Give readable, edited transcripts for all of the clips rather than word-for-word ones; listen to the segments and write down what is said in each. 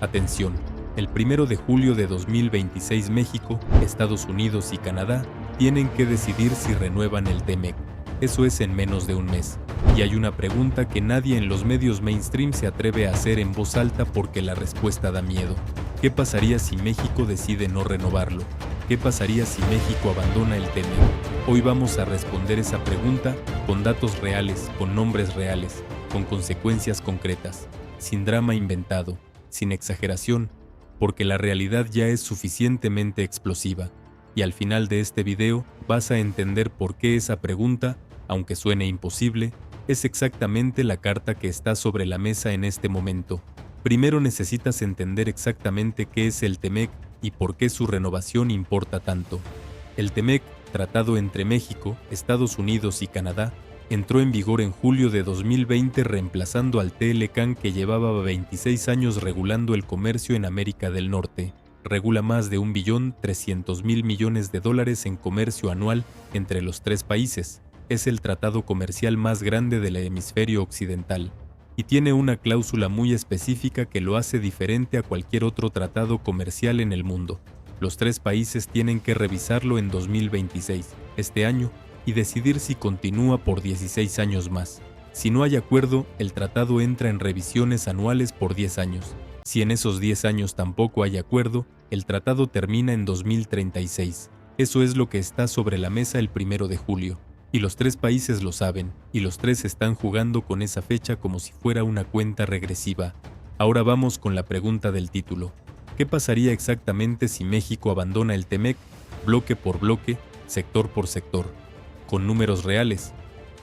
Atención, el 1 de julio de 2026 México, Estados Unidos y Canadá tienen que decidir si renuevan el TEMEC. Eso es en menos de un mes. Y hay una pregunta que nadie en los medios mainstream se atreve a hacer en voz alta porque la respuesta da miedo. ¿Qué pasaría si México decide no renovarlo? ¿Qué pasaría si México abandona el TEMEC? Hoy vamos a responder esa pregunta con datos reales, con nombres reales, con consecuencias concretas, sin drama inventado, sin exageración, porque la realidad ya es suficientemente explosiva. Y al final de este video vas a entender por qué esa pregunta, aunque suene imposible, es exactamente la carta que está sobre la mesa en este momento. Primero necesitas entender exactamente qué es el TEMEC y por qué su renovación importa tanto. El TEMEC, tratado entre México, Estados Unidos y Canadá, entró en vigor en julio de 2020 reemplazando al TLCAN que llevaba 26 años regulando el comercio en América del Norte. Regula más de $1.3 billón en comercio anual entre los tres países. Es el tratado comercial más grande del hemisferio occidental y tiene una cláusula muy específica que lo hace diferente a cualquier otro tratado comercial en el mundo. Los tres países tienen que revisarlo en 2026, este año, y decidir si continúa por 16 años más. Si no hay acuerdo, el tratado entra en revisiones anuales por 10 años. Si en esos 10 años tampoco hay acuerdo, el tratado termina en 2036. Eso es lo que está sobre la mesa el 1 de julio. Y los tres países lo saben, y los tres están jugando con esa fecha como si fuera una cuenta regresiva. Ahora vamos con la pregunta del título. ¿Qué pasaría exactamente si México abandona el TEMEC, bloque por bloque, sector por sector? Con números reales.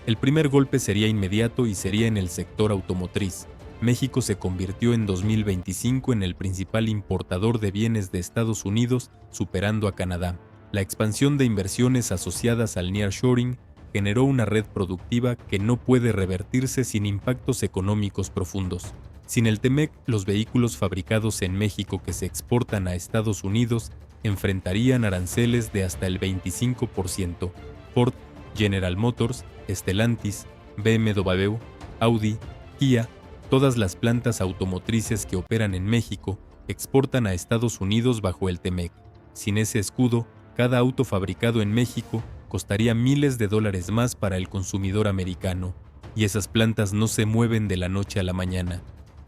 El primer golpe sería inmediato y sería en el sector automotriz. México se convirtió en 2025 en el principal importador de bienes de Estados Unidos, superando a Canadá. La expansión de inversiones asociadas al nearshoring generó una red productiva que no puede revertirse sin impactos económicos profundos. Sin el TEMEC, los vehículos fabricados en México que se exportan a Estados Unidos enfrentarían aranceles de hasta el 25%. Ford, General Motors, Stellantis, BMW, Audi, Kia, todas las plantas automotrices que operan en México exportan a Estados Unidos bajo el TEMEC. Sin ese escudo, cada auto fabricado en México costaría miles de dólares más para el consumidor americano, y esas plantas no se mueven de la noche a la mañana.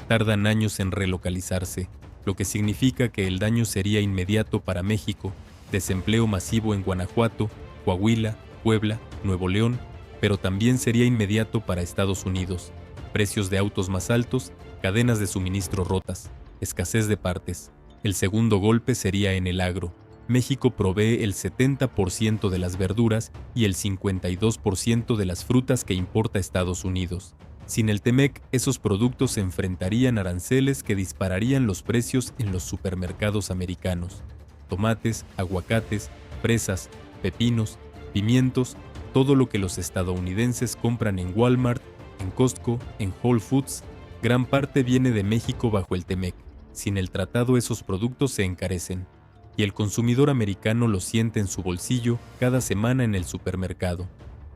Tardan años en relocalizarse, lo que significa que el daño sería inmediato para México, desempleo masivo en Guanajuato, Coahuila, Puebla, Nuevo León, pero también sería inmediato para Estados Unidos. Precios de autos más altos, cadenas de suministro rotas, escasez de partes. El segundo golpe sería en el agro. México provee el 70% de las verduras y el 52% de las frutas que importa Estados Unidos. Sin el TEMEC, esos productos se enfrentarían a aranceles que dispararían los precios en los supermercados americanos. Tomates, aguacates, fresas, pepinos, pimientos, todo lo que los estadounidenses compran en Walmart, en Costco, en Whole Foods, gran parte viene de México bajo el TEMEC. Sin el tratado esos productos se encarecen, y el consumidor americano lo siente en su bolsillo cada semana en el supermercado.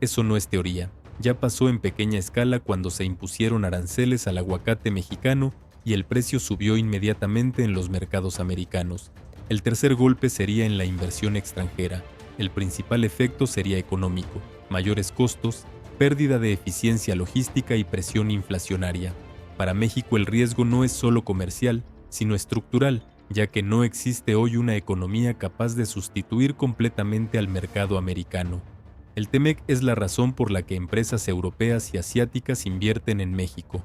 Eso no es teoría, ya pasó en pequeña escala cuando se impusieron aranceles al aguacate mexicano y el precio subió inmediatamente en los mercados americanos. El tercer golpe sería en la inversión extranjera. El principal efecto sería económico, mayores costos, pérdida de eficiencia logística y presión inflacionaria. Para México el riesgo no es solo comercial, sino estructural, ya que no existe hoy una economía capaz de sustituir completamente al mercado americano. El TEMEC es la razón por la que empresas europeas y asiáticas invierten en México,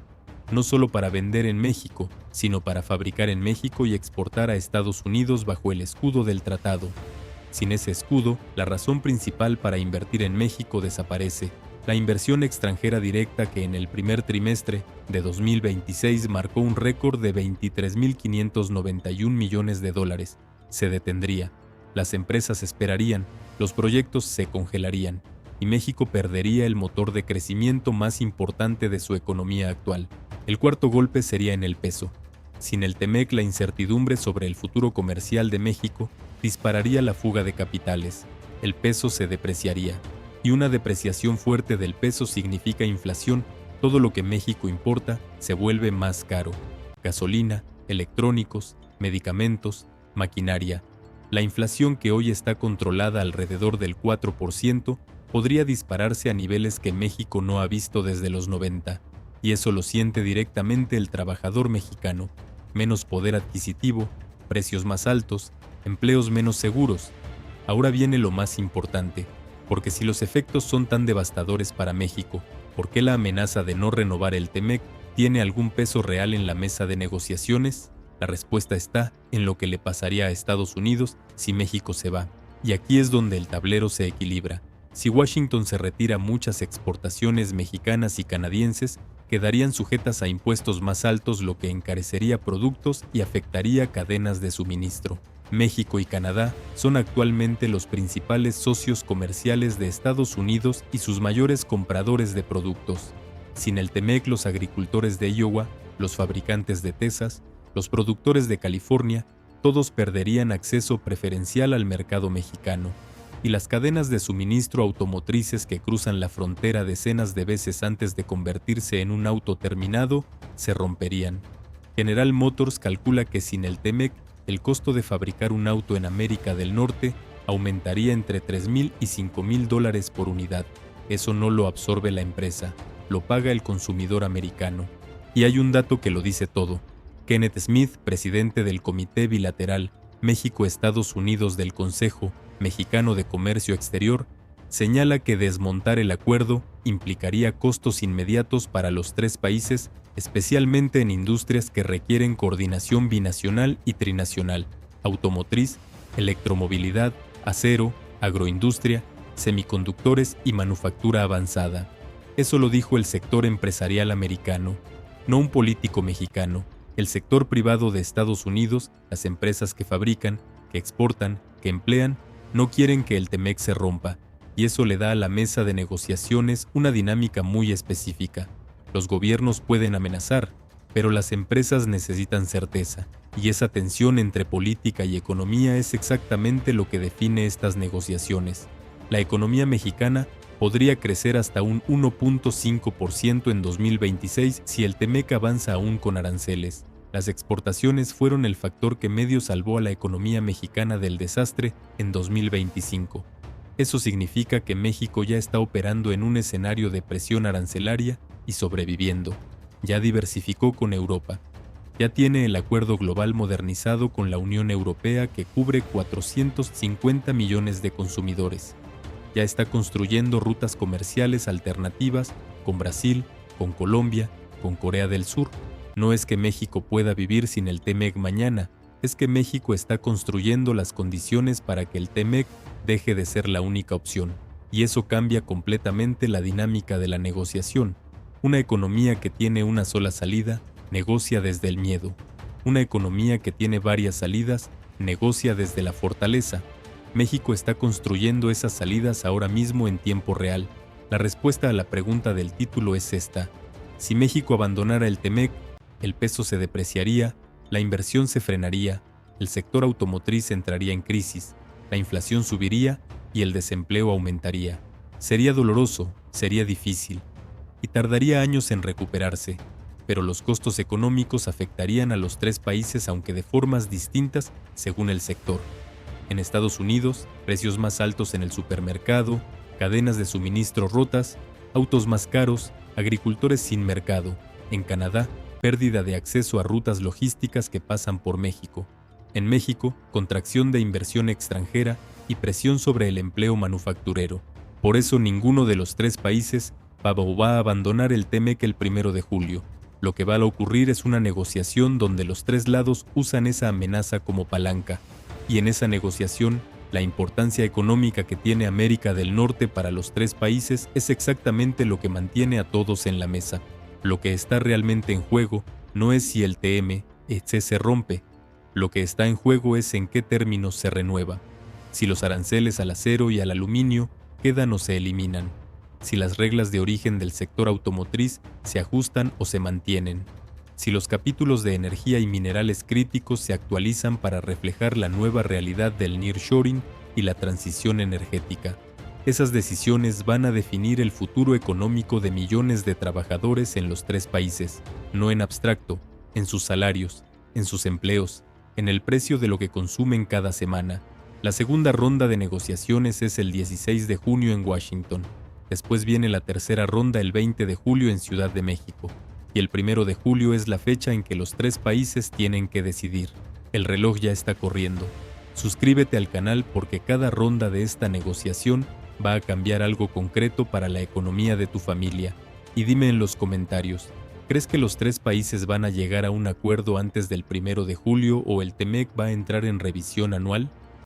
no solo para vender en México, sino para fabricar en México y exportar a Estados Unidos bajo el escudo del tratado. Sin ese escudo, la razón principal para invertir en México desaparece. La inversión extranjera directa que en el primer trimestre de 2026 marcó un récord de $23.591 millones, se detendría. Las empresas esperarían, los proyectos se congelarían, y México perdería el motor de crecimiento más importante de su economía actual. El cuarto golpe sería en el peso. Sin el TEMEC, la incertidumbre sobre el futuro comercial de México dispararía la fuga de capitales. El peso se depreciaría. Y una depreciación fuerte del peso significa inflación. Todo lo que México importa se vuelve más caro. Gasolina, electrónicos, medicamentos, maquinaria. La inflación, que hoy está controlada alrededor del 4%, podría dispararse a niveles que México no ha visto desde los 90, y eso lo siente directamente el trabajador mexicano. Menos poder adquisitivo, precios más altos, empleos menos seguros. Ahora viene lo más importante, porque si los efectos son tan devastadores para México, ¿por qué la amenaza de no renovar el TEMEC tiene algún peso real en la mesa de negociaciones? La respuesta está en lo que le pasaría a Estados Unidos si México se va. Y aquí es donde el tablero se equilibra. Si Washington se retira, muchas exportaciones mexicanas y canadienses quedarían sujetas a impuestos más altos, lo que encarecería productos y afectaría cadenas de suministro. México y Canadá son actualmente los principales socios comerciales de Estados Unidos y sus mayores compradores de productos. Sin el TEMEC, los agricultores de Iowa, los fabricantes de Texas, los productores de California, todos perderían acceso preferencial al mercado mexicano, y las cadenas de suministro automotrices que cruzan la frontera decenas de veces antes de convertirse en un auto terminado se romperían. General Motors calcula que sin el TEMEC, el costo de fabricar un auto en América del Norte aumentaría entre $3,000 y $5,000 por unidad. Eso no lo absorbe la empresa, lo paga el consumidor americano. Y hay un dato que lo dice todo. Kenneth Smith, presidente del Comité Bilateral México-Estados Unidos del Consejo Mexicano de Comercio Exterior, señala que desmontar el acuerdo implicaría costos inmediatos para los tres países, especialmente en industrias que requieren coordinación binacional y trinacional: automotriz, electromovilidad, acero, agroindustria, semiconductores y manufactura avanzada. Eso lo dijo el sector empresarial americano, no un político mexicano. El sector privado de Estados Unidos, las empresas que fabrican, que exportan, que emplean, no quieren que el TEMEC se rompa, y eso le da a la mesa de negociaciones una dinámica muy específica. Los gobiernos pueden amenazar, pero las empresas necesitan certeza, y esa tensión entre política y economía es exactamente lo que define estas negociaciones. La economía mexicana podría crecer hasta un 1.5% en 2026 si el TEMEC avanza aún con aranceles. Las exportaciones fueron el factor que medio salvó a la economía mexicana del desastre en 2025. Eso significa que México ya está operando en un escenario de presión arancelaria y sobreviviendo. Ya diversificó con Europa. Ya tiene el acuerdo global modernizado con la Unión Europea, que cubre 450 millones de consumidores. Ya está construyendo rutas comerciales alternativas con Brasil, con Colombia, con Corea del Sur. No es que México pueda vivir sin el TEMEC mañana, es que México está construyendo las condiciones para que el TEMEC deje de ser la única opción, y eso cambia completamente la dinámica de la negociación. Una economía que tiene una sola salida, negocia desde el miedo. Una economía que tiene varias salidas, negocia desde la fortaleza. México está construyendo esas salidas ahora mismo en tiempo real. La respuesta a la pregunta del título es esta: si México abandonara el TEMEC, el peso se depreciaría, la inversión se frenaría, el sector automotriz entraría en crisis, la inflación subiría y el desempleo aumentaría. Sería doloroso, sería difícil, y tardaría años en recuperarse, pero los costos económicos afectarían a los tres países, aunque de formas distintas según el sector. En Estados Unidos, precios más altos en el supermercado, cadenas de suministro rotas, autos más caros, agricultores sin mercado. En Canadá, pérdida de acceso a rutas logísticas que pasan por México. En México, contracción de inversión extranjera y presión sobre el empleo manufacturero. Por eso ninguno de los tres países va a abandonar el TEMEC el 1 de julio. Lo que va a ocurrir es una negociación donde los tres lados usan esa amenaza como palanca. Y en esa negociación, la importancia económica que tiene América del Norte para los tres países es exactamente lo que mantiene a todos en la mesa. Lo que está realmente en juego no es si el TEMEC se rompe. Lo que está en juego es en qué términos se renueva. Si los aranceles al acero y al aluminio quedan o se eliminan. Si las reglas de origen del sector automotriz se ajustan o se mantienen. Si los capítulos de energía y minerales críticos se actualizan para reflejar la nueva realidad del nearshoring y la transición energética. Esas decisiones van a definir el futuro económico de millones de trabajadores en los tres países, no en abstracto, en sus salarios, en sus empleos, en el precio de lo que consumen cada semana. La segunda ronda de negociaciones es el 16 de junio en Washington. Después viene la tercera ronda el 20 de julio en Ciudad de México. Y el 1 de julio es la fecha en que los tres países tienen que decidir. El reloj ya está corriendo. Suscríbete al canal porque cada ronda de esta negociación va a cambiar algo concreto para la economía de tu familia. Y dime en los comentarios, ¿crees que los tres países van a llegar a un acuerdo antes del 1 de julio o el TEMEC va a entrar en revisión anual?